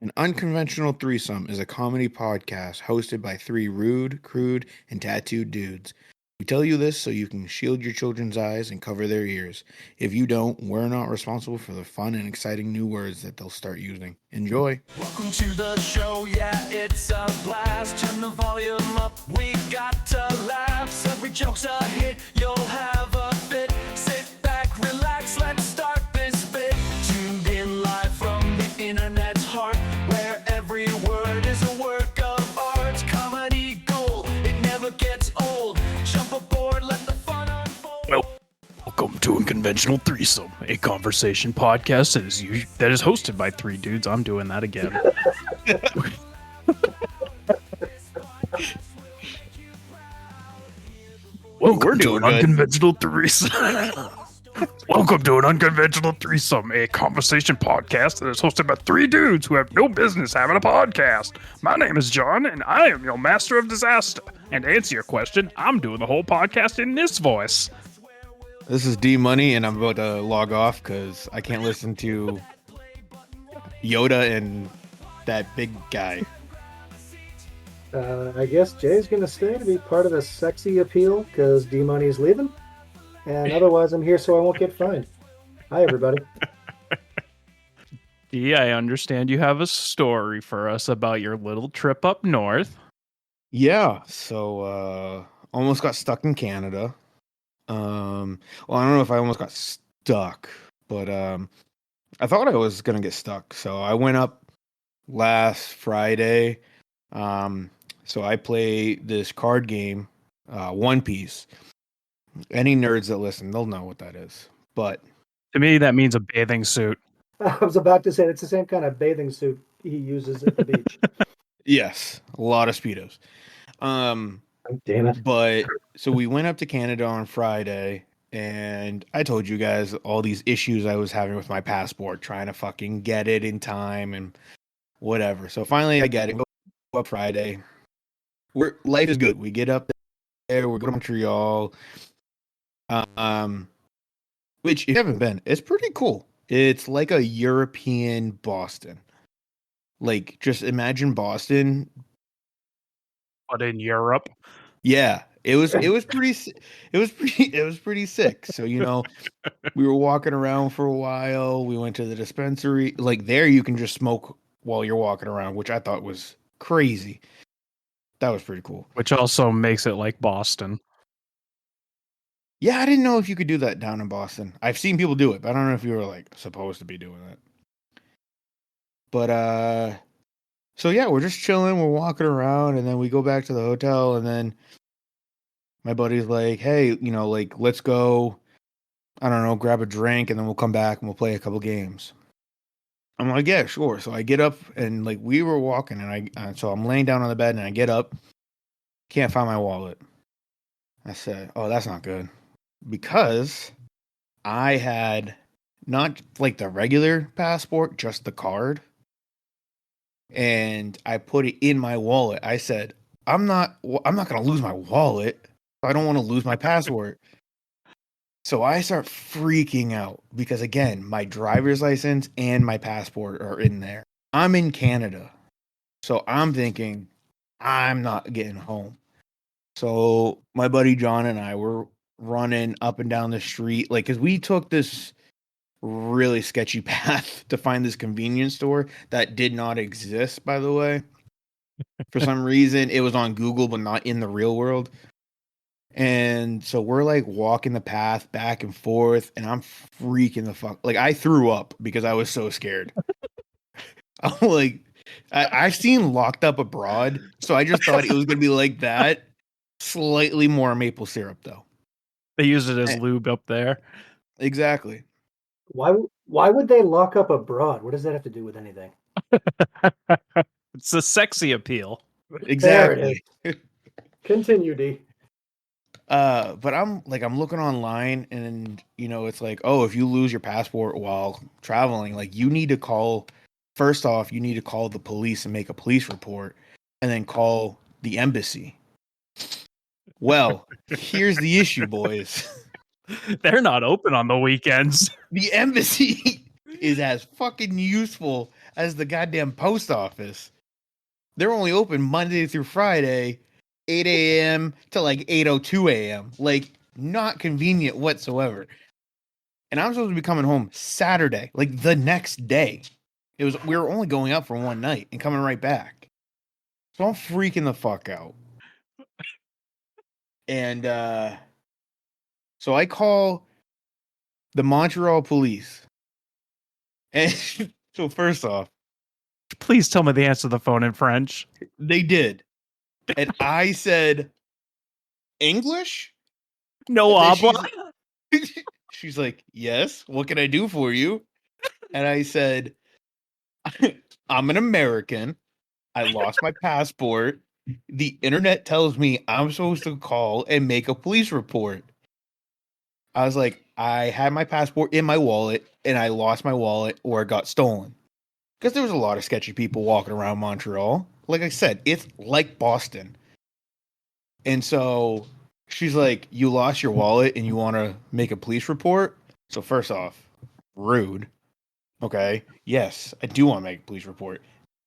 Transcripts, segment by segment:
An Unconventional Threesome is a comedy podcast hosted by three rude, crude, and tattooed dudes. We tell you this so you can shield your children's eyes and cover their ears. If you don't, we're not responsible for the fun and exciting new words that they'll start using. Enjoy. Welcome to the show, yeah, it's a blast. Turn the volume up, we got to laugh. Every joke's a hit, you'll have a fit. Sit back, relax, let's start this bit. Tuned in live from the internet's heart, where every word is a work of art. Comedy gold, it never gets old. Jump aboard, let the fun unfold. Welcome to Unconventional Threesome, a conversation podcast that is hosted by three dudes. I'm doing that again. Welcome to an Unconventional Threesome. Welcome to an Unconventional Threesome, a conversation podcast that is hosted by three dudes who have no business having a podcast. My name is John, and I am your master of disaster. And to answer your question, I'm doing the whole podcast in this voice. This is D Money, and I'm about to log off because I can't listen to Yoda and that big guy. I guess Jay's going to stay to be part of the sexy appeal because D-Money's leaving. And otherwise, I'm here so I won't get fined. Hi, everybody. Yeah, I understand you have a story for us about your little trip up north. Yeah, so almost got stuck in Canada. Well, I don't know if I almost got stuck, but I thought I was gonna get stuck. So I went up last Friday. So I play this card game, One Piece. Any nerds that listen, they'll know what that is. But To me, that means a bathing suit. I was about to say it's the same kind of bathing suit he uses at the beach. yes, a lot of Speedos. Damn it. But so we went up to Canada on Friday, and I told you guys all these issues I was having with my passport, trying to fucking get it in time and whatever. So finally I get it. Go up Friday. Life is good. We get up there, we're going to Montreal. Which if you haven't been, it's pretty cool. It's like a European Boston. Like, just imagine Boston. But in Europe? Yeah, it was pretty sick. So, we were walking around for a while. We went to the dispensary. Like, there you can just smoke while you're walking around, which I thought was crazy. That was pretty cool. Which also makes it like Boston. Yeah, I didn't know if you could do that down in Boston. I've seen people do it, but I don't know if you were like supposed to be doing it. But so yeah, we're just chilling, we're walking around, and then we go back to the hotel, and then my buddy's like, "Hey, like let's go, I don't know, grab a drink, and then we'll come back and we'll play a couple games." I'm like, "Yeah, sure." So I get up, and like we were walking, and so I'm laying down on the bed, and I get up, can't find my wallet. I said, "Oh, that's not good." Because I had not like the regular passport, just the card. And I put it in my wallet. I said, I'm not going to lose my wallet. I don't want to lose my passport. So I start freaking out because, again, my driver's license and my passport are in there. I'm in Canada. So I'm thinking I'm not getting home. So my buddy John and I were running up and down the street, like, because we took this really sketchy path to find this convenience store that did not exist, by the way. For some reason, it was on Google, but not in the real world. And so we're like walking the path back and forth, and I'm freaking the fuck. Like, I threw up because I was so scared. I'm like, I've seen Locked Up Abroad, so I just thought it was going to be like that. Slightly more maple syrup, though. They use it as lube up there. Exactly. Why would they lock up abroad? What does that have to do with anything? It's a sexy appeal. Exactly. Continue, D. But I'm looking online, and it's like, oh, if you lose your passport while traveling, like you need to call. First off, you need to call the police and make a police report, and then call the embassy. Well, here's the issue, boys. They're not open on the weekends. The embassy is as fucking useful as the goddamn post office. They're only open Monday through Friday, 8 a.m. to like 8:02 a.m. Like, not convenient whatsoever. And I'm supposed to be coming home Saturday, like the next day. We were only going out for one night and coming right back. So I'm freaking the fuck out. And so I call the Montreal police. And so first off, Please tell me the answer to the phone in French. they did. And I said, English? No And habla. she's like, yes, what can I do for you? And I said, I'm an American. I lost my passport. The internet tells me I'm supposed to call and make a police report. I was like, I had my passport in my wallet and I lost my wallet or it got stolen. Because there was a lot of sketchy people walking around Montreal. Like I said, it's like Boston. And so she's like, you lost your wallet and you want to make a police report? So first off, rude. Okay. Yes, I do want to make a police report.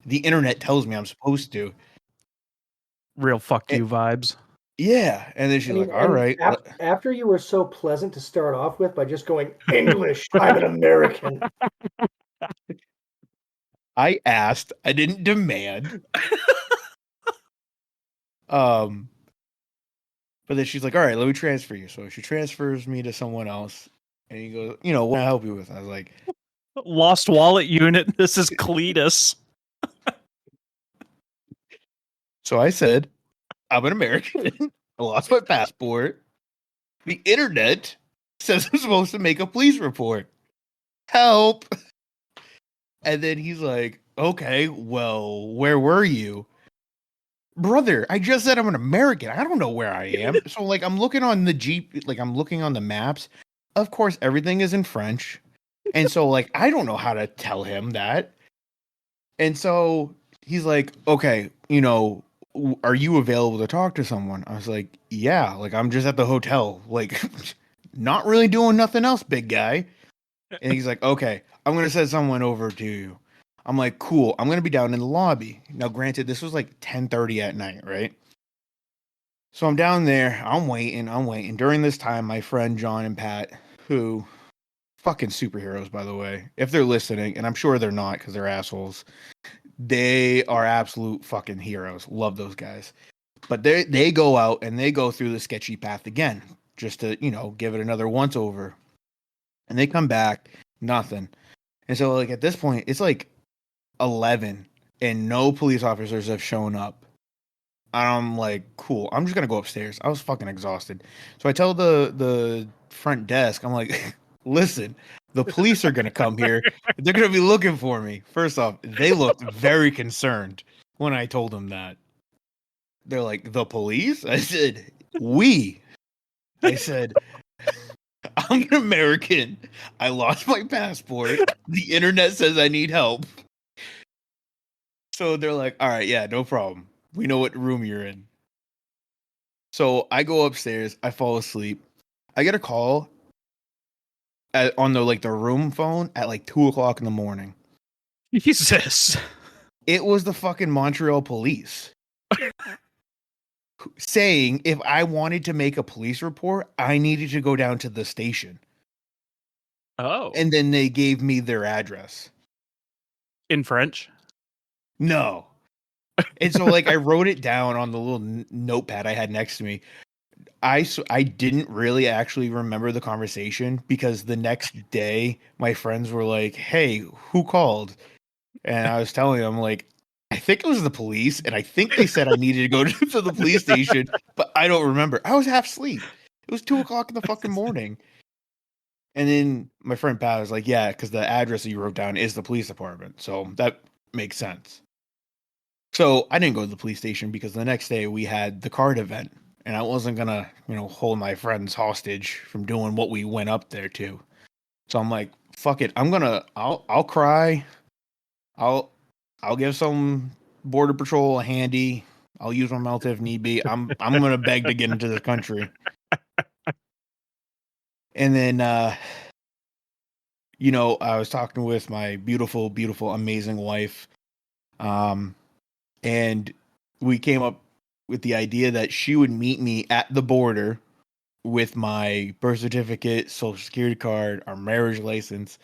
The internet tells me I'm supposed to. Real fuck you vibes. Yeah. And then she's like, all right. After you were so pleasant to start off with by just going, English, I'm an American. I asked. I didn't demand. But then she's like, all right, let me transfer you. So she transfers me to someone else. And he goes, what can I help you with? I was like, Lost wallet unit. This is Cletus. So I said, I'm an American. I lost my passport. The internet says I'm supposed to make a police report. Help. And then he's like, okay, well, where were you? Brother, I just said I'm an American. I don't know where I am. So, like, I'm looking on the Jeep, like, I'm looking on the maps. Of course, everything is in French. And so, like, I don't know how to tell him that. And so he's like, okay, are you available to talk to someone? I was like, yeah, like, I'm just at the hotel, like, not really doing nothing else, big guy. And he's like, okay, I'm going to send someone over to you. I'm like, cool. I'm going to be down in the lobby. Now, granted, this was like 10:30 at night, right? So I'm down there. I'm waiting. During this time, my friend John and Pat, who fucking superheroes, by the way, if they're listening, and I'm sure they're not because they're assholes, they are absolute fucking heroes. Love those guys. But they go out and they go through the sketchy path again, just to, give it another once over. And they come back, nothing. And so, like, at this point, it's like 11 and no police officers have shown up. I'm like, cool, I'm just gonna go upstairs. I was fucking exhausted. So I tell the front desk, I'm like, listen, the police are gonna come here. They're gonna be looking for me. First off, they looked very concerned when I told them that. They're like, the police? I said, I said, I'm an American. I lost my passport. The internet says I need help. So they're like, all right, yeah, no problem. We know what room you're in. So I go upstairs. I fall asleep. I get a call on the room phone at like 2:00 in the morning. Jesus. It was the fucking Montreal police saying if I wanted to make a police report, I needed to go down to the station. Oh. And then they gave me their address. In French? No. And so, like, I wrote it down on the little notepad I had next to me. I didn't really actually remember the conversation because the next day my friends were like, hey, who called? And I was telling them, like, I think it was the police, and I think they said I needed to go to the police station, but I don't remember. I was half asleep. It was 2:00 in the fucking morning. And then my friend Pat was like, yeah, because the address that you wrote down is the police department. So that makes sense. So I didn't go to the police station because the next day we had the card event. And I wasn't going to, hold my friends hostage from doing what we went up there to. So I'm like, fuck it. I'll cry. I'll give some border patrol a handy. I'll use my mouth if need be. I'm going to beg to get into this country. And then, I was talking with my beautiful, beautiful, amazing wife. And we came up with the idea that she would meet me at the border with my birth certificate, social security card, our marriage license,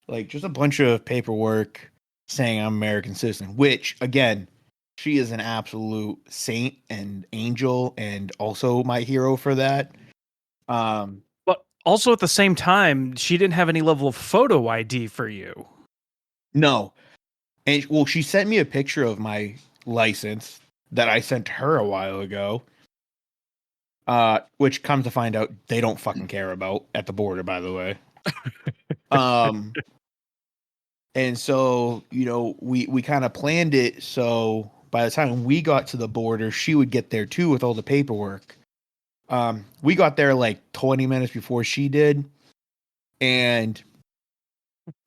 like just a bunch of paperwork saying I'm American citizen, which again, she is an absolute saint and angel and also my hero for that. But also at the same time, she didn't have any level of photo ID for you. No. And well, she sent me a picture of my license that I sent to her a while ago. Which comes to find out they don't fucking care about at the border, by the way. And so, we kind of planned it so by the time we got to the border, she would get there too with all the paperwork. We got there like 20 minutes before she did, and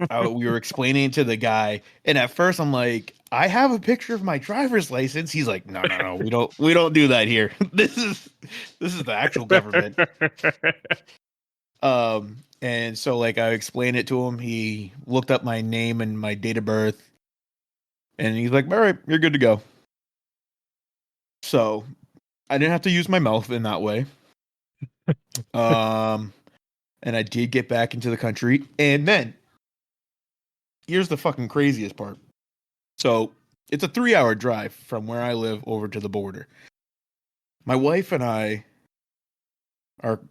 we were explaining to the guy, and at first I'm like, I have a picture of my driver's license. He's like, no, we don't do that here. This is the actual government. And so like I explained it to him. He looked up my name and my date of birth, and he's like, all right, you're good to go. So I didn't have to use my mouth in that way. And I did get back into the country, and then here's the fucking craziest part. So it's a 3-hour drive from where I live over to the border. My wife and I are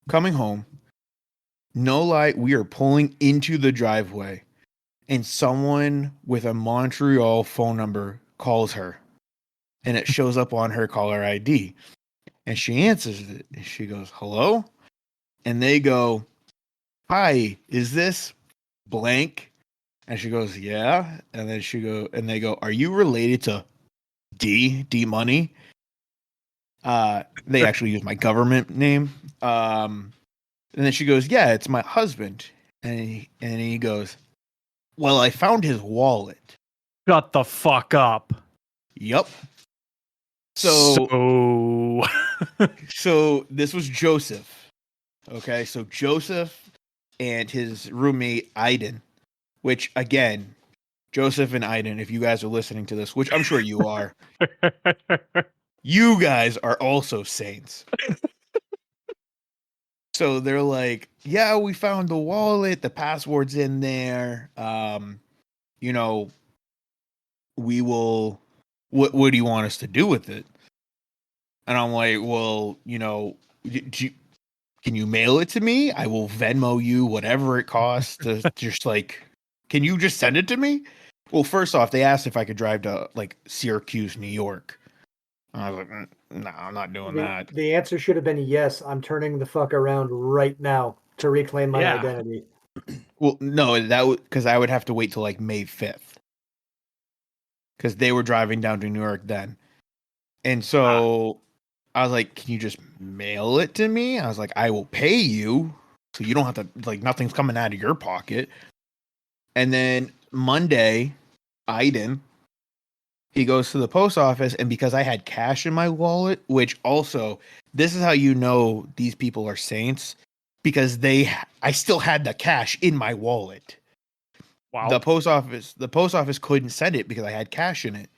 coming home. No lie, we are pulling into the driveway, and someone with a Montreal phone number calls her, and it shows up on her caller ID. And she answers it, and she goes, hello? And they go, hi, is this blank? And she goes, yeah. And then they go, are you related to D Money? They actually use my government name. And then she goes, yeah, it's my husband. And he goes, well, I found his wallet. Shut the fuck up. Yup. So this was Joseph. Okay, so Joseph and his roommate Aiden, which again, Joseph and Aiden, if you guys are listening to this, which I'm sure you are, you guys are also saints. So they're like, yeah, we found the wallet, the password's in there. We will, what do you want us to do with it? And I'm like, well, can you mail it to me? I will Venmo you whatever it costs to just like, can you just send it to me? Well, first off, they asked if I could drive to like Syracuse, New York. And I was like, no, I'm not doing that. The answer should have been yes. I'm turning the fuck around right now to reclaim my identity. Well, no, because I would have to wait till like May 5th. Because they were driving down to New York then. And so I was like, can you just mail it to me? I was like, I will pay you. So you don't have to, like, nothing's coming out of your pocket. And then Monday, Aiden, he goes to the post office. And because I had cash in my wallet, which also, this is how you know these people are saints. Because I still had the cash in my wallet. Wow. The post office couldn't send it because I had cash in it.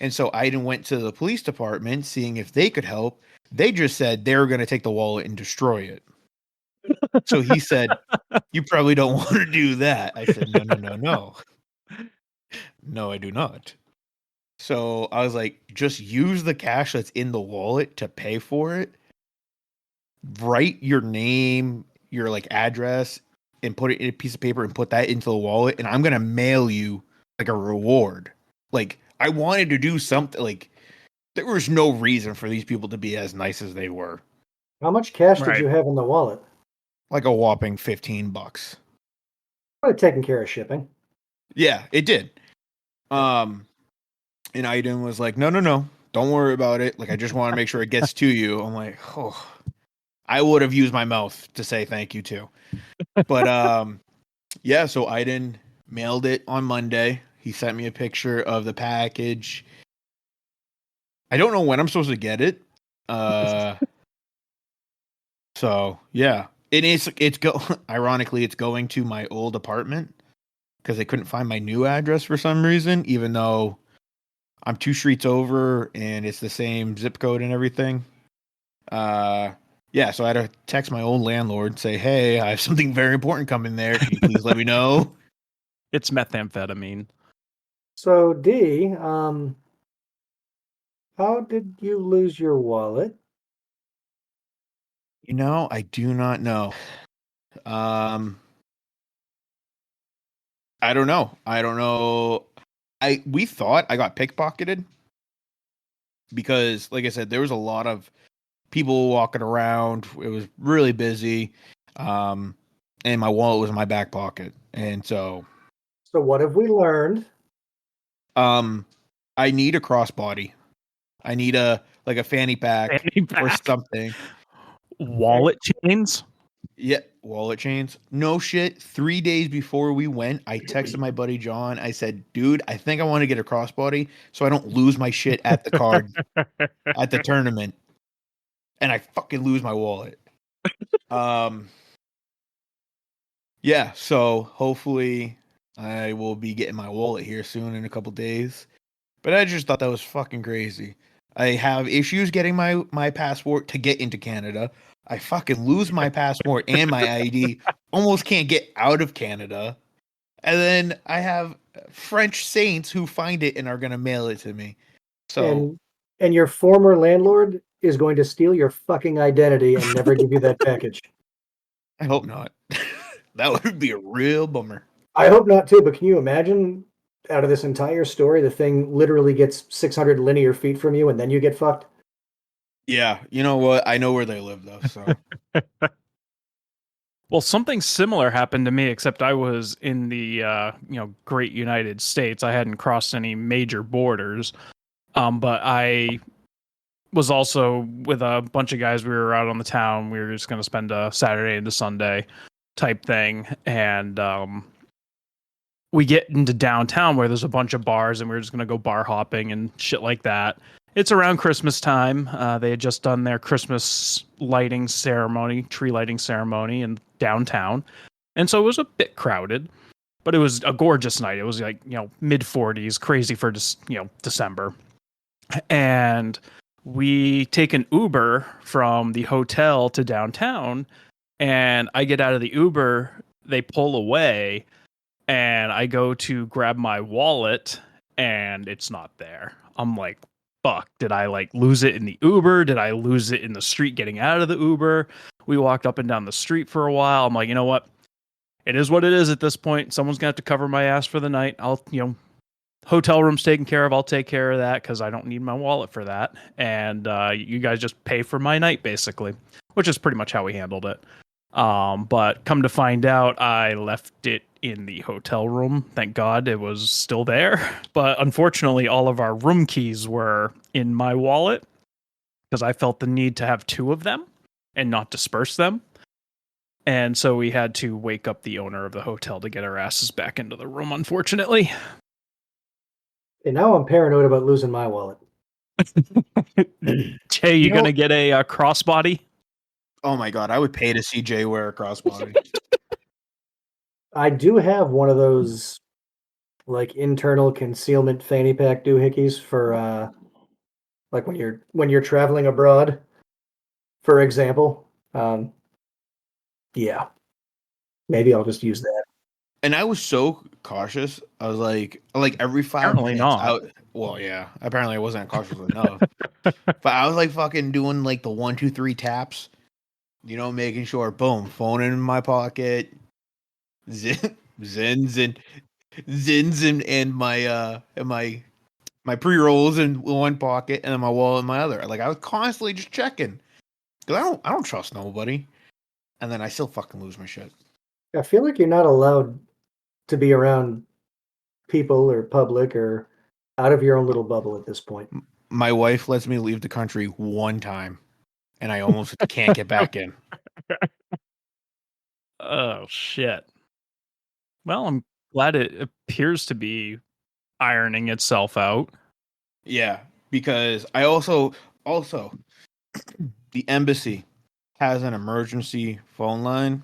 And so Aiden went to the police department seeing if they could help. They just said they were going to take the wallet and destroy it. So he said, you probably don't want to do that. I said, no. No, I do not. So I was like, just use the cash that's in the wallet to pay for it. Write your name, your like address, and put it in a piece of paper and put that into the wallet. And I'm going to mail you like a reward. Like, I wanted to do something. Like, there was no reason for these people to be as nice as they were. How much cash did you have in the wallet? Like a whopping $15. Probably taking care of shipping. Yeah, it did. And Aiden was like, no, don't worry about it. Like, I just want to make sure it gets to you. I'm like, oh, I would have used my mouth to say thank you too. But yeah, so Aiden mailed it on Monday. He sent me a picture of the package. I don't know when I'm supposed to get it. So yeah, Ironically, it's going to my old apartment because they couldn't find my new address for some reason, even though I'm 2 streets over and it's the same zip code and everything. Yeah, so I had to text my old landlord and say, "Hey, I have something very important coming there. Can you please let me know?" It's methamphetamine. So, D, how did you lose your wallet? I do not know. Um, I don't know. I don't know. We thought I got pickpocketed because, like I said, there was a lot of people walking around. It was really busy, and my wallet was in my back pocket, and so So, what have we learned? I need a crossbody. I need a fanny pack Fanny or pack. something. Wallet chains. Yeah, wallet chains. No shit. 3 days before we went, I texted my buddy John. I said, "Dude, I think I want to get a crossbody so I don't lose my shit at the card at the tournament." And I fucking lose my wallet. Yeah, so hopefully I will be getting my wallet here soon in a couple days. But I just thought that was fucking crazy. I have issues getting my passport to get into Canada. I fucking lose my passport and my ID. Almost can't get out of Canada. And then I have French saints who find it and are going to mail it to me. So And your former landlord is going to steal your fucking identity and never give you that package. I hope not. That would be a real bummer. I hope not too, but can you imagine out of this entire story, the thing literally gets 600 linear feet from you and then you get fucked? Yeah, you know what? I know where they live though, so Well, something similar happened to me, except I was in the great United States. I hadn't crossed any major borders, but I was also with a bunch of guys. We were out on the town. We were just going to spend a Saturday into Sunday type thing, and we get into downtown where there's a bunch of bars, and we were just going to go bar hopping and shit like that. It's around Christmas time. They had just done their Christmas lighting ceremony, tree lighting ceremony in downtown. And so it was a bit crowded, but it was a gorgeous night. It was like, mid 40s, crazy for December. And we take an Uber from the hotel to downtown, and I get out of the Uber, they pull away, and I go to grab my wallet, and it's not there. I'm like, fuck, did I lose it in the Uber? Did I lose it in the street getting out of the Uber? We walked up and down the street for a while. I'm like, you know what? It is what it is at this point. Someone's gonna have to cover my ass for the night. I'll, hotel room's taken care of. I'll take care of that because I don't need my wallet for that. And you guys just pay for my night, basically, which is pretty much how we handled it. But come to find out, I left it in the hotel room. Thank God it was still there. But unfortunately, all of our room keys were in my wallet because I felt the need to have 2 of them and not disperse them. And so we had to wake up the owner of the hotel to get our asses back into the room, unfortunately. And now I'm paranoid about losing my wallet. Jay, you going to get a crossbody? oh my god, I would pay to see Jay wear a crossbody. I do have one of those internal concealment fanny pack doohickeys for when you're traveling abroad, for example. Yeah. Maybe I'll just use that. And I was so cautious. I was like every 5 Apparently minutes. not. Well, yeah. Apparently, I wasn't cautious enough. But I was fucking doing the 1, 2, 3 taps. Making sure, boom, phone in my pocket, zins and my pre-rolls in one pocket, and then my wallet in my other. I was constantly just checking because I don't trust nobody. And then I still fucking lose my shit. I feel like you're not allowed to be around people or public or out of your own little bubble at this point. My wife lets me leave the country one time, and I almost can't get back in. Oh, shit. Well, I'm glad it appears to be ironing itself out. Yeah, because I also the embassy has an emergency phone line.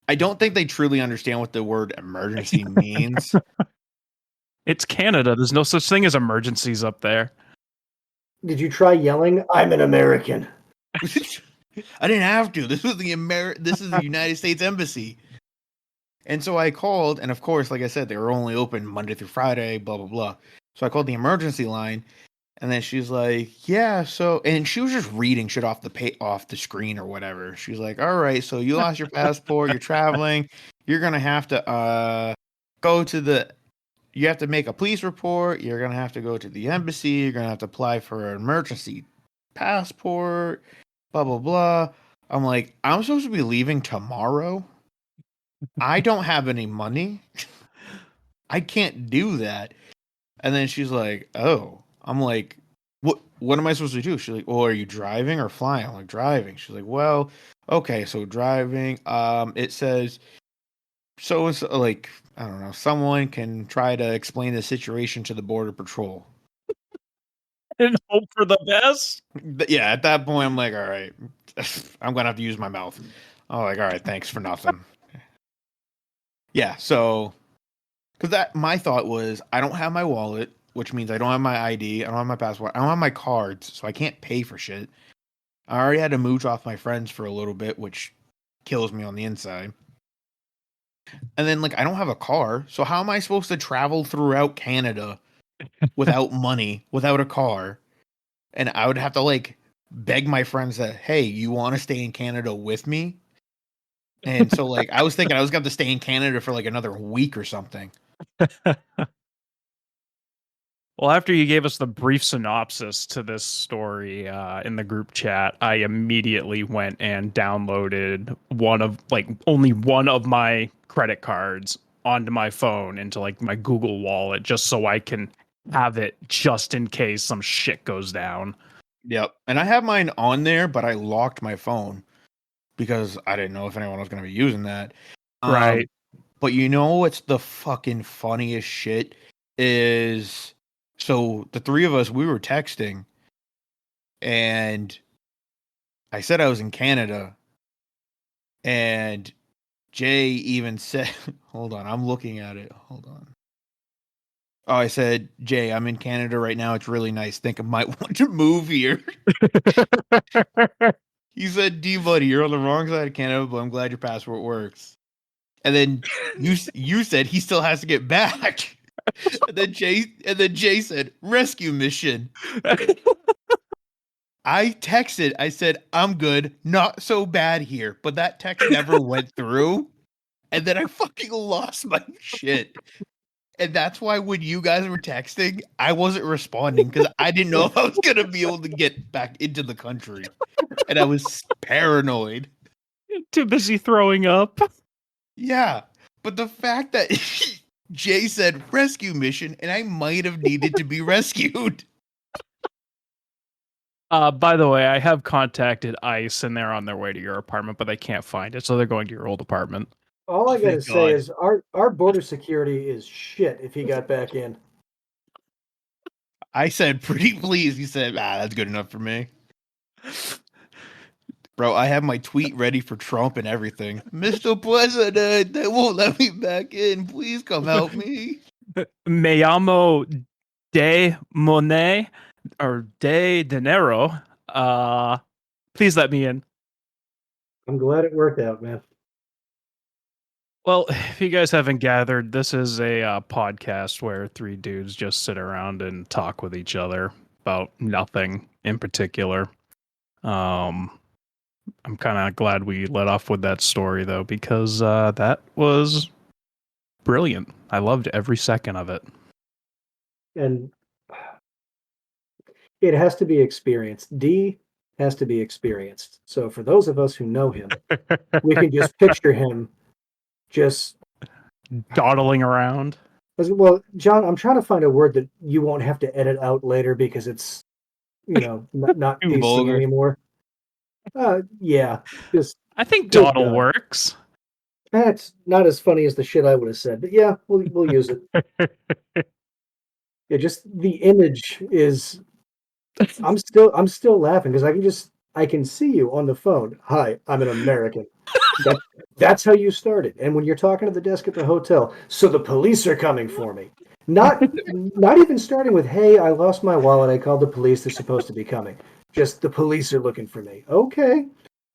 I don't think they truly understand what the word emergency means. It's Canada. There's no such thing as emergencies up there. Did you try yelling, "I'm an American"? I didn't have to. This was this is the United States Embassy. And so I called, and of course, like I said, they were only open Monday through Friday, blah, blah, blah. So I called the emergency line, and then she's like, yeah, so, and she was just reading shit off the screen or whatever. She's like, all right, so you lost your passport, you're traveling, you're going to have to you have to make a police report, you're going to have to go to the embassy, you're going to have to apply for an emergency passport, blah, blah, blah. I'm like, I'm supposed to be leaving tomorrow. I don't have any money. I can't do that. And then she's like, oh. I'm like, what am I supposed to do? She's like, well, are you driving or flying? I'm like, driving. She's like, well, okay, so driving. It says, so it's like, I don't know, someone can try to explain the situation to the Border Patrol. And hope for the best. Yeah, at that point, I'm like, all right, I'm going to have to use my mouth. I'm like, all right, thanks for nothing. Yeah, so, because my thought was, I don't have my wallet, which means I don't have my ID, I don't have my passport, I don't have my cards, so I can't pay for shit. I already had to mooch off my friends for a little bit, which kills me on the inside. And then, like, I don't have a car, so how am I supposed to travel throughout Canada without money, without a car? And I would have to, like, beg my friends that, hey, you want to stay in Canada with me? And so, like, I was thinking I was going to stay in Canada for, like, another week or something. Well, after you gave us the brief synopsis to this story in the group chat, I immediately went and downloaded only one of my credit cards onto my phone into, like, my Google Wallet, just so I can have it just in case some shit goes down. Yep. And I have mine on there, but I locked my phone because I didn't know if anyone was going to be using that. Right. But you know what's the fucking funniest shit is, so the three of us, we were texting, and I said I was in Canada, and Jay even said, hold on, I'm looking at it. Hold on. Oh, I said, Jay, I'm in Canada right now. It's really nice. Think I might want to move here. He said, D buddy, you're on the wrong side of Canada, but I'm glad your passport works. And then you said he still has to get back. And then Jay said, rescue mission. I texted, I said, I'm good, not so bad here. But that text never went through. And then I fucking lost my shit. And that's why when you guys were texting, I wasn't responding because I didn't know if I was going to be able to get back into the country. And I was paranoid. Too busy throwing up. Yeah. But the fact that Jay said rescue mission and I might have needed to be rescued. By the way, I have contacted ICE and they're on their way to your apartment, but they can't find it, so they're going to your old apartment. All I gotta Thank say God. is our border security is shit if he got back in. I said pretty please. He said, that's good enough for me. Bro, I have my tweet ready for Trump and everything. Mr. President, they won't let me back in. Please come help me. Me llamo de Monet or de Dinero. Please let me in. I'm glad it worked out, man. Well, if you guys haven't gathered, this is a podcast where three dudes just sit around and talk with each other about nothing in particular. I'm kind of glad we let off with that story, though, because that was brilliant. I loved every second of it. And it has to be experienced. D has to be experienced. So for those of us who know him, we can just picture him just dawdling around. Well, John, I'm trying to find a word that you won't have to edit out later because it's, not Too PC vulgar. anymore. Yeah, just I think Good dawdle God. works. that's not as funny as the shit I would have said, but yeah, we'll use it. Yeah, just the image is. I'm still laughing because I can just I can see you on the phone. Hi, I'm an American. That's how you started. And when you're talking to the desk at the hotel, so the police are coming for me. Not even starting with, hey, I lost my wallet. I called the police. They're supposed to be coming. Just the police are looking for me. Okay.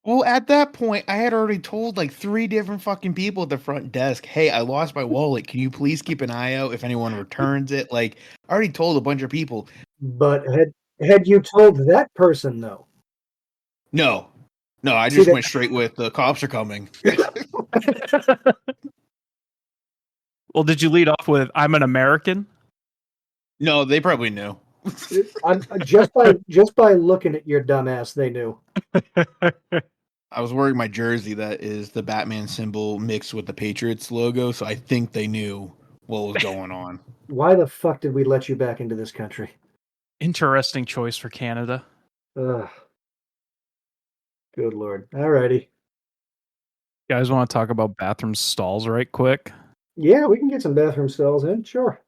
Well, at that point, I had already told like 3 different fucking people at the front desk, "Hey, I lost my wallet. Can you please keep an eye out if anyone returns it?" Like, I already told a bunch of people. But had you told that person though? No, I See just that went straight with the cops are coming. Well, did you lead off with "I'm an American"? No, they probably knew. just by looking at your dumbass, they knew. I was wearing my jersey that is the Batman symbol mixed with the Patriots logo, so I think they knew what was going on. Why the fuck did we let you back into this country? Interesting choice for Canada. Ugh. Good Lord. Alrighty. You guys want to talk about bathroom stalls right quick? Yeah, we can get some bathroom stalls in. Sure.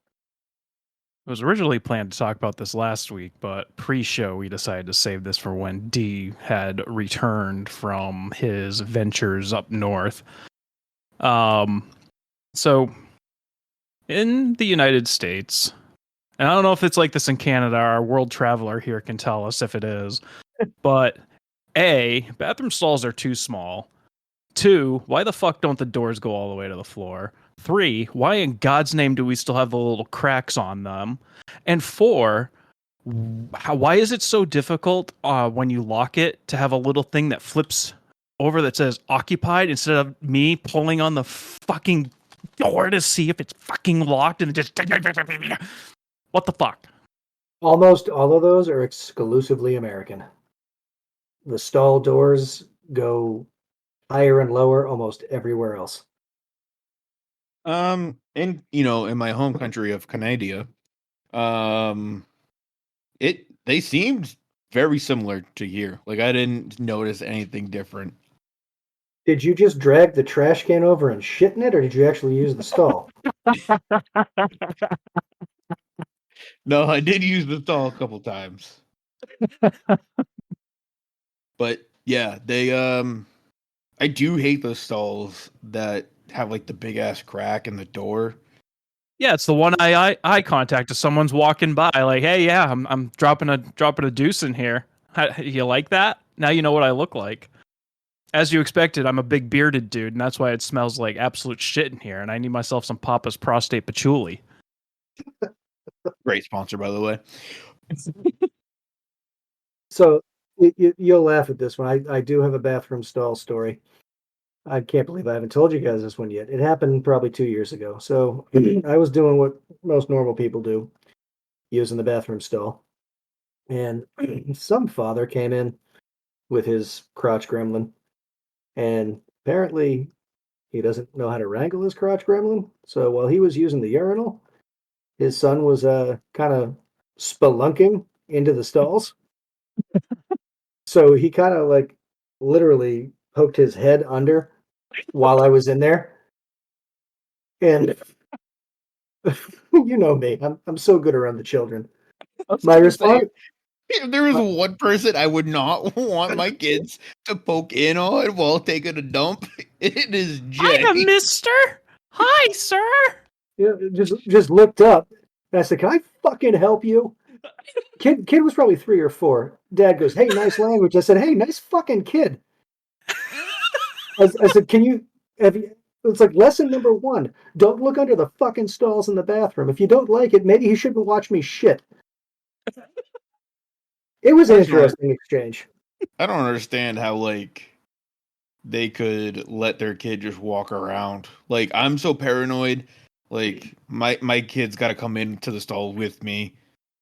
It was originally planned to talk about this last week, but pre-show we decided to save this for when D had returned from his ventures up north. So in the United States, and I don't know if it's like this in Canada, our world traveler here can tell us if it is, but A, bathroom stalls are too small. 2, why the fuck don't the doors go all the way to the floor? 3, why in God's name do we still have the little cracks on them? And 4, why is it so difficult when you lock it to have a little thing that flips over that says occupied instead of me pulling on the fucking door to see if it's fucking locked and it just... What the fuck? Almost all of those are exclusively American. The stall doors go higher and lower almost everywhere else. In in my home country of Canada, they seemed very similar to here. Like I didn't notice anything different. Did you just drag the trash can over and shit in it, or did you actually use the stall? No, I did use the stall a couple times. But yeah, I do hate those stalls that have like the big ass crack in the door. Yeah, it's the one eye contact if someone's walking by, like, hey, yeah, I'm dropping a deuce in here. You like that? Now you know what I look like. As you expected, I'm a big bearded dude, and that's why it smells like absolute shit in here. And I need myself some Papa's prostate patchouli. Great sponsor, by the way. So you'll laugh at this one. I do have a bathroom stall story. I can't believe I haven't told you guys this one yet. It happened probably 2 years ago. So I was doing what most normal people do, using the bathroom stall. And some father came in with his crotch gremlin. And apparently he doesn't know how to wrangle his crotch gremlin. So while he was using the urinal, his son was kind of spelunking into the stalls. So he kind of like literally poked his head under while I was in there. And you know me, I'm so good around the children. My response, If there was one person I would not want my kids to poke in on while taking a dump, it is Jay. Hi, mister. Hi, sir. yeah, just looked up and I said, "Can I fucking help you?" Kid was probably 3 or 4. Dad goes, "Hey, nice language." I said, "Hey, nice fucking kid." I said, "Can you have you?" It's like lesson number 1: don't look under the fucking stalls in the bathroom. If you don't like it, maybe you shouldn't watch me shit. It was an interesting exchange. I don't understand how like they could let their kid just walk around. Like I'm so paranoid. Like my kid's got to come into the stall with me,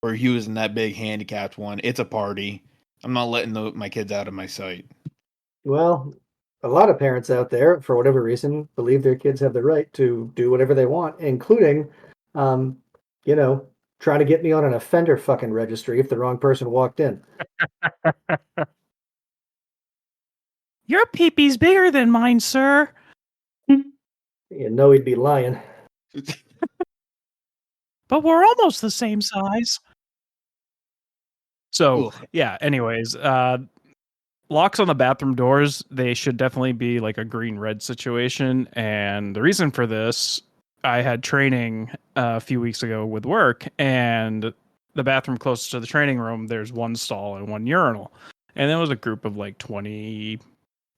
or he was in that big handicapped one. It's a party. I'm not letting my kids out of my sight. Well, a lot of parents out there, for whatever reason, believe their kids have the right to do whatever they want, including, um, you know, trying to get me on an offender fucking registry if the wrong person walked in. Your peepee's bigger than mine, sir. You know he'd be lying. But we're almost the same size. So, Ugh. yeah, anyways, locks on the bathroom doors, they should definitely be like a green-red situation. And the reason for this, I had training a few weeks ago with work, and the bathroom closest to the training room, there's one stall and one urinal. And there was a group of like 20,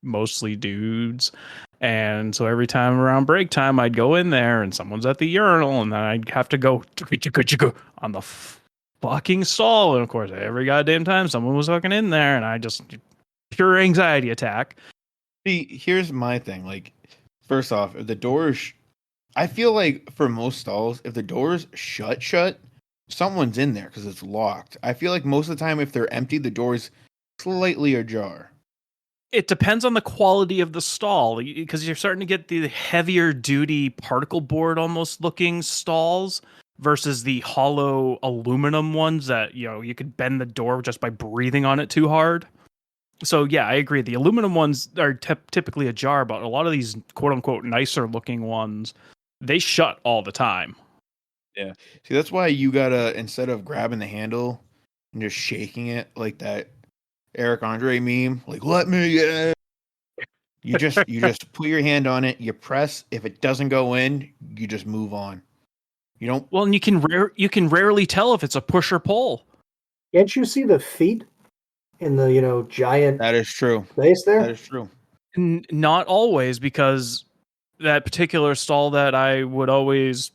mostly dudes. And so every time around break time, I'd go in there and someone's at the urinal, and then I'd have to go on the fucking stall. And of course, every goddamn time someone was fucking in there, and I just pure anxiety attack. See, here's my thing. Like, first off, if the doors, I feel like for most stalls, if the doors shut, someone's in there because it's locked. I feel like most of the time, if they're empty, the door's slightly ajar. It depends on the quality of the stall, because you're starting to get the heavier duty particle board almost looking stalls versus the hollow aluminum ones that, you know, you could bend the door just by breathing on it too hard. So yeah, I agree. The aluminum ones are typically ajar, but a lot of these quote unquote nicer looking ones, they shut all the time. Yeah. See, that's why you gotta, instead of grabbing the handle and just shaking it like that Eric Andre meme, like let me in. You just put your hand on it, you press. If it doesn't go in, you just move on. You don't. Well, and you can rarely tell if it's a push or pull. Can't you see the feet in the giant That is true. space there? That is true. Not always, because that particular stall that I would always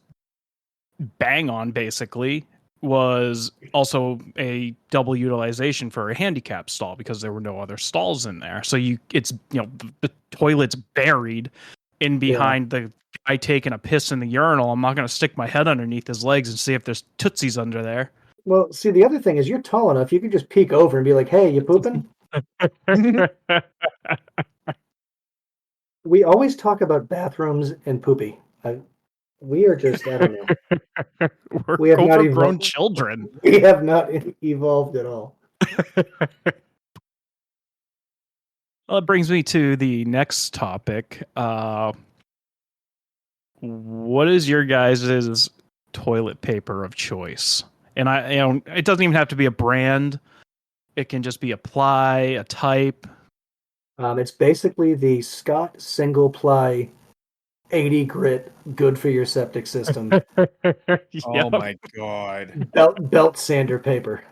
bang on basically was also a double utilization for a handicap stall because there were no other stalls in there. So the toilet's buried in behind the guy taking a piss in the urinal. I'm not going to stick my head underneath his legs and see if there's tootsies under there. Well, see, the other thing is you're tall enough. You could just peek over and be like, "Hey, you pooping?" We always talk about bathrooms and poopy. We are just, I don't know. We have not overgrown children. We have not evolved at all. Well, it brings me to the next topic. What is your guys' toilet paper of choice? And it doesn't even have to be a brand. It can just be a ply, a type. It's basically the Scott single ply 80 grit, good for your septic system. Oh my god. Belt sander paper.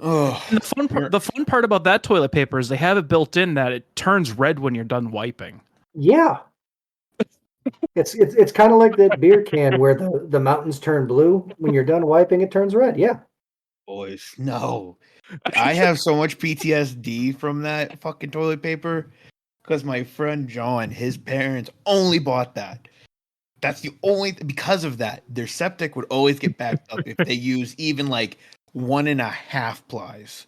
Oh, the fun part about that toilet paper is they have it built in that it turns red when you're done wiping. Yeah. It's kind of like that beer can where the mountains turn blue. When you're done wiping, it turns red. Yeah. boys, no. I have so much PTSD from that fucking toilet paper because my friend John, his parents only bought that. That's the only because of that. Their septic would always get backed up if they use even like 1.5 plies.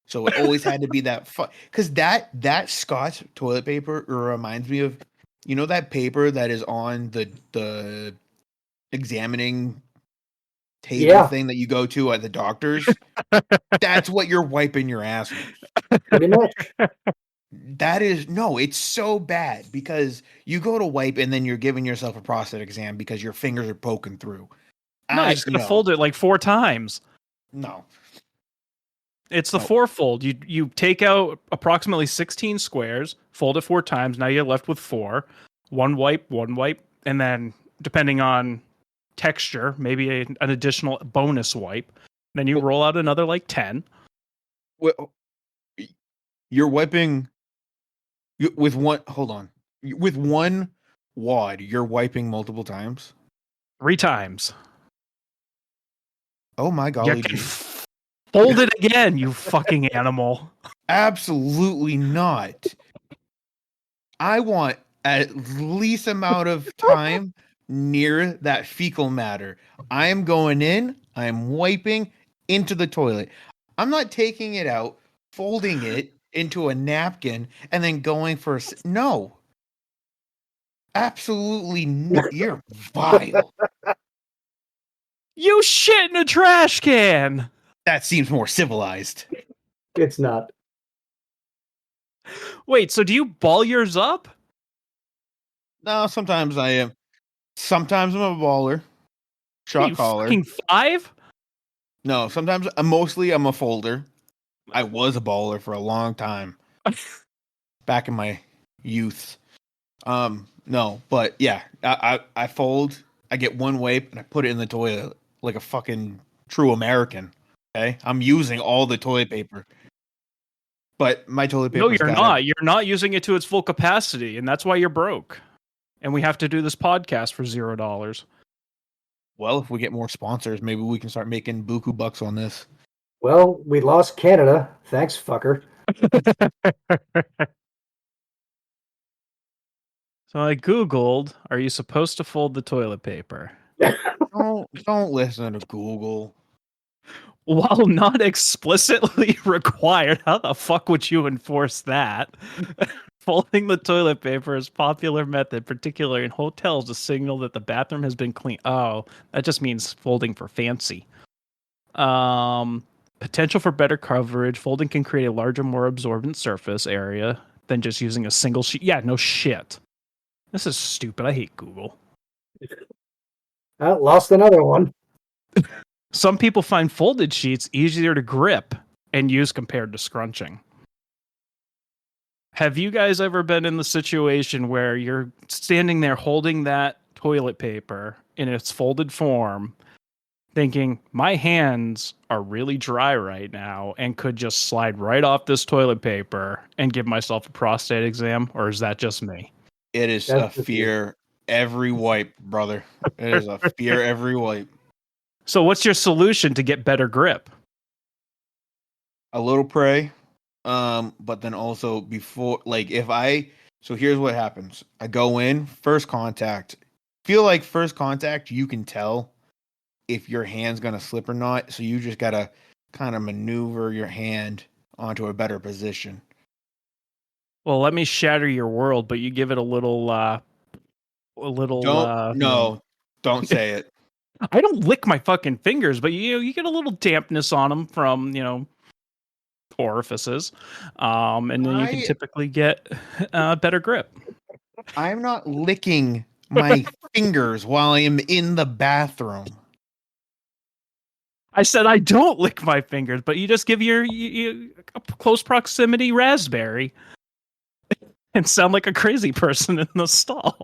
So it always had to be that because that Scotch toilet paper reminds me of, you know, that paper that is on the examining table thing that you go to at the doctor's. That's what you're wiping your ass with. Pretty much. That is it's so bad because you go to wipe and then you're giving yourself a prostate exam because your fingers are poking through. No, you're just gonna fold it like 4 times. No. It's the fourfold. You take out approximately 16 squares, fold it 4 times. Now you're left with 4. One wipe, and then depending on texture, maybe an additional bonus wipe. Then you roll out another like 10. Well, you're wiping with one. Hold on, with one wad, you're wiping multiple times. 3 times. Oh my golly! Fold it again, you fucking animal. Absolutely not. I want at least amount of time near that fecal matter. I am going in, I am wiping into the toilet. I'm not taking it out, folding it into a napkin, and then going for no. Absolutely you're vile. You shit in a trash can. That seems more civilized. It's not. Wait, so do you ball yours up? No, sometimes I am. Sometimes I'm a baller. Shot caller. Fucking 5? No, sometimes I'm a folder. I was a baller for a long time. back in my youth. No, but yeah, I fold. I get one wipe and I put it in the toilet like a fucking true American. Okay, I'm using all the toilet paper, but my toilet No, paper's you're got not. You're not using it to its full capacity, and that's why you're broke. And we have to do this podcast for $0. Well, if we get more sponsors, maybe we can start making buku bucks on this. Well, we lost Canada. Thanks, fucker. So I Googled, are you supposed to fold the toilet paper? Don't listen to Google. While not explicitly required, how the fuck would you enforce that? Folding the toilet paper is a popular method, particularly in hotels, to signal that the bathroom has been cleaned. Oh, that just means folding for fancy. Potential for better coverage. Folding can create a larger, more absorbent surface area than just using a single sheet. Yeah, no shit. This is stupid. I hate Google. Lost another one. Some people find folded sheets easier to grip and use compared to scrunching. Have you guys ever been in the situation where you're standing there holding that toilet paper in its folded form, thinking, my hands are really dry right now and could just slide right off this toilet paper and give myself a prostate exam? Or is that just me? It is That's a fear every wipe, brother. It is a fear every wipe. So what's your solution to get better grip? A little pray, but then also before, like so here's what happens. I go in, first contact. Feel like first contact, you can tell if your hand's gonna slip or not. So you just gotta kind of maneuver your hand onto a better position. Well, let me shatter your world, but you give it a little Don't say it. I don't lick my fucking fingers, but you get a little dampness on them from, orifices. And then you can typically get better grip. I'm not licking my fingers while I am in the bathroom. I said I don't lick my fingers, but you just give your a close proximity raspberry and sound like a crazy person in the stall.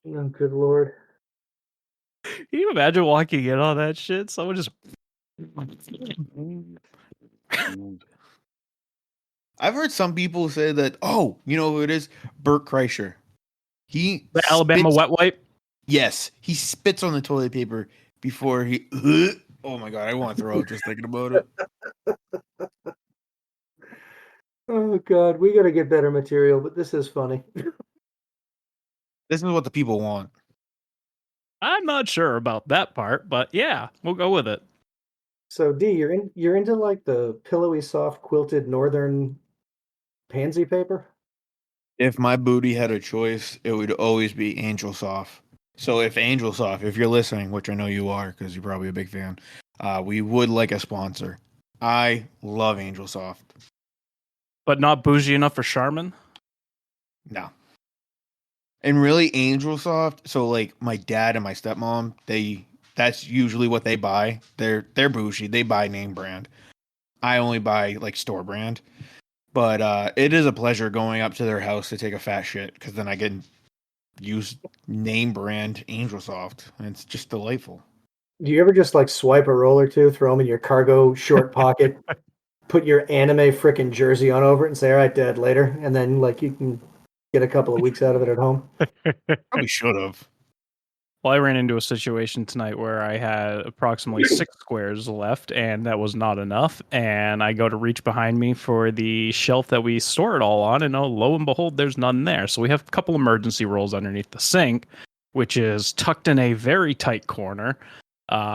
Oh, good lord. Can you imagine walking in on that shit? Someone just... I've heard some people say that, oh, you know who it is? Bert Kreischer. The Alabama wet wipe? Yes. He spits on the toilet paper before he... Oh my God, I want to throw up just thinking about it. Oh God, we got to get better material, but this is funny. This is what the people want. I'm not sure about that part, but yeah, we'll go with it. So D, you're into like the pillowy, soft, quilted northern pansy paper? If my booty had a choice, it would always be Angel Soft. So if Angel Soft, if you're listening, which I know you are because you're probably a big fan, we would like a sponsor. I love Angel Soft. But not bougie enough for Charmin? No. And really, Angel Soft, so like my dad and my stepmom, that's usually what they buy. They're bougie. They buy name brand. I only buy like store brand. But it is a pleasure going up to their house to take a fat shit because then I can use name brand Angel Soft, and it's just delightful. Do you ever just like swipe a roll or two, throw them in your cargo short pocket, put your anime frickin' jersey on over it, and say, "All right, Dad, later," and then like you can get a couple of weeks out of it at home? Probably should have. Well, I ran into a situation tonight where I had approximately 6 squares left, and that was not enough. And I go to reach behind me for the shelf that we store it all on, and lo and behold, there's none there. So we have a couple emergency rolls underneath the sink, which is tucked in a very tight corner.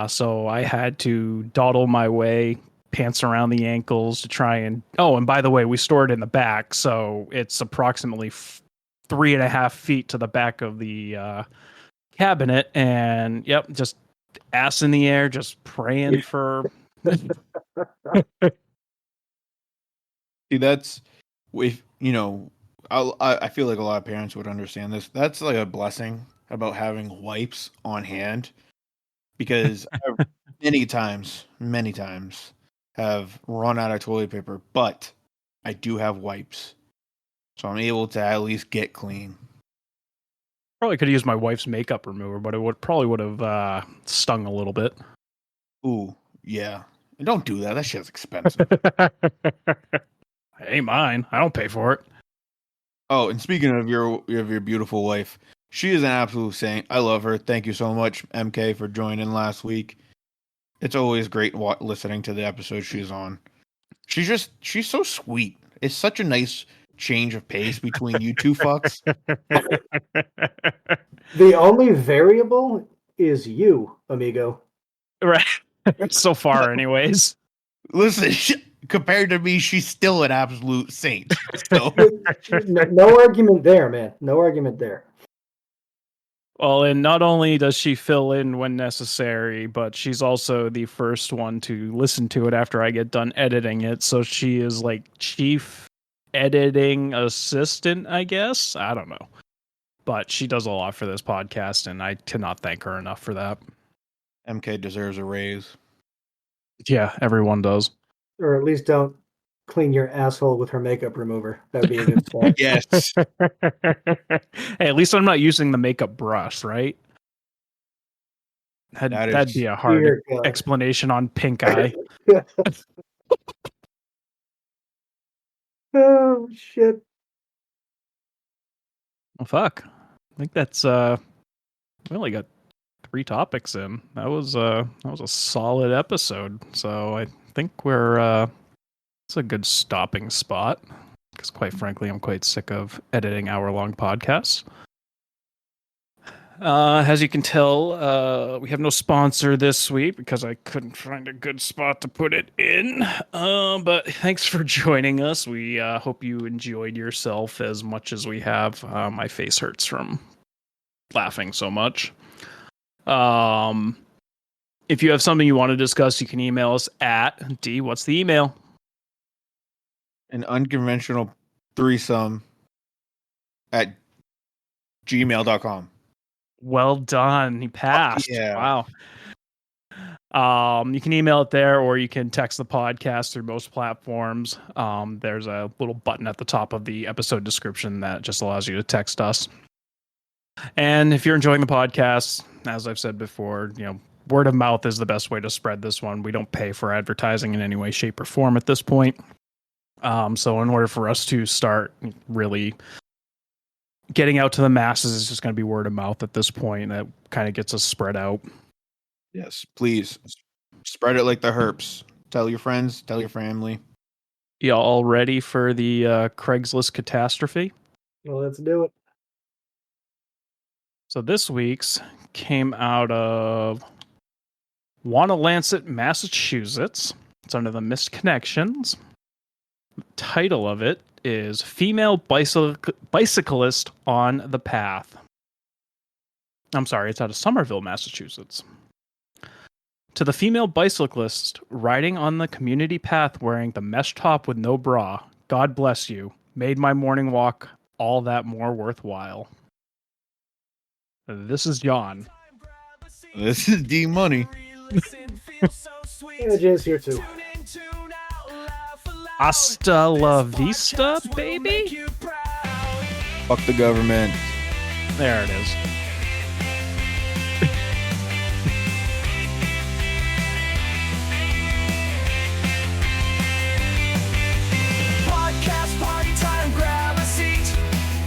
So I had to dawdle my way, pants around the ankles to try and... Oh, and by the way, we store it in the back, so it's approximately 3.5 feet to the back of the... cabinet, and yep, just ass in the air, just praying for... See, that's, if I feel like a lot of parents would understand this. That's like a blessing about having wipes on hand, because many times have run out of toilet paper, but I do have wipes. So I'm able to at least get clean. Probably could have used my wife's makeup remover, but it probably would have stung a little bit. Ooh, yeah. And don't do that. That shit's expensive. Ain't mine. I don't pay for it. Oh, and speaking of your beautiful wife, she is an absolute saint. I love her. Thank you so much, MK, for joining last week. It's always great listening to the episode she's on. She's so sweet. It's such a nice change of pace between you two fucks. The only variable is you, amigo. Right. So far, anyways. Listen, compared to me, she's still an absolute saint. So. No argument there, man. No argument there. Well, and not only does she fill in when necessary, but she's also the first one to listen to it after I get done editing it. So she is like chief editing assistant, I guess. I don't know. But she does a lot for this podcast, and I cannot thank her enough for that. MK deserves a raise. Yeah, everyone does. Or at least don't clean your asshole with her makeup remover. That would be a good start. Yes. Hey, at least I'm not using the makeup brush, right? That'd be a hard explanation on pink eye. Oh, shit. Well, fuck. I think that's we only got 3 topics in. That was a solid episode. So I think it's a good stopping spot, because quite frankly, I'm quite sick of editing hour-long podcasts. As you can tell, we have no sponsor this week because I couldn't find a good spot to put it in. But thanks for joining us. We hope you enjoyed yourself as much as we have. My face hurts from laughing so much. If you have something you want to discuss, you can email us at D. What's the email? An unconventional threesome at gmail.com. Well done. He passed. Yeah. Wow. You can email it there, or you can text the podcast through most platforms. There's a little button at the top of the episode description that just allows you to text us. And if you're enjoying the podcast, as I've said before, word of mouth is the best way to spread this one. We don't pay for advertising in any way, shape, or form at this point. So in order for us to start really getting out to the masses, it's just going to be word of mouth at this point. That kind of gets us spread out. Yes, please spread it like the herps. Tell your friends, tell your family. You all ready for the Craigslist catastrophe? Well, let's do it. So this week's came out of Wanalancet, Massachusetts. It's under the Missed Connections. The title of it is Female Bicyclist on the Path. I'm sorry, it's out of Somerville, Massachusetts. To the female bicyclist riding on the community path wearing the mesh top with no bra, God bless you. Made my morning walk all that more worthwhile. This is John. This is D Money. Yeah, Jay's here too. Hasta la vista, baby. Fuck the government. There it is. Podcast party time, grab a seat.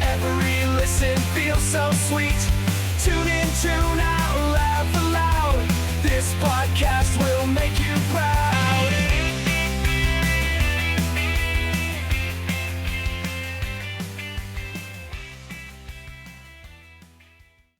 Every listen feels so sweet.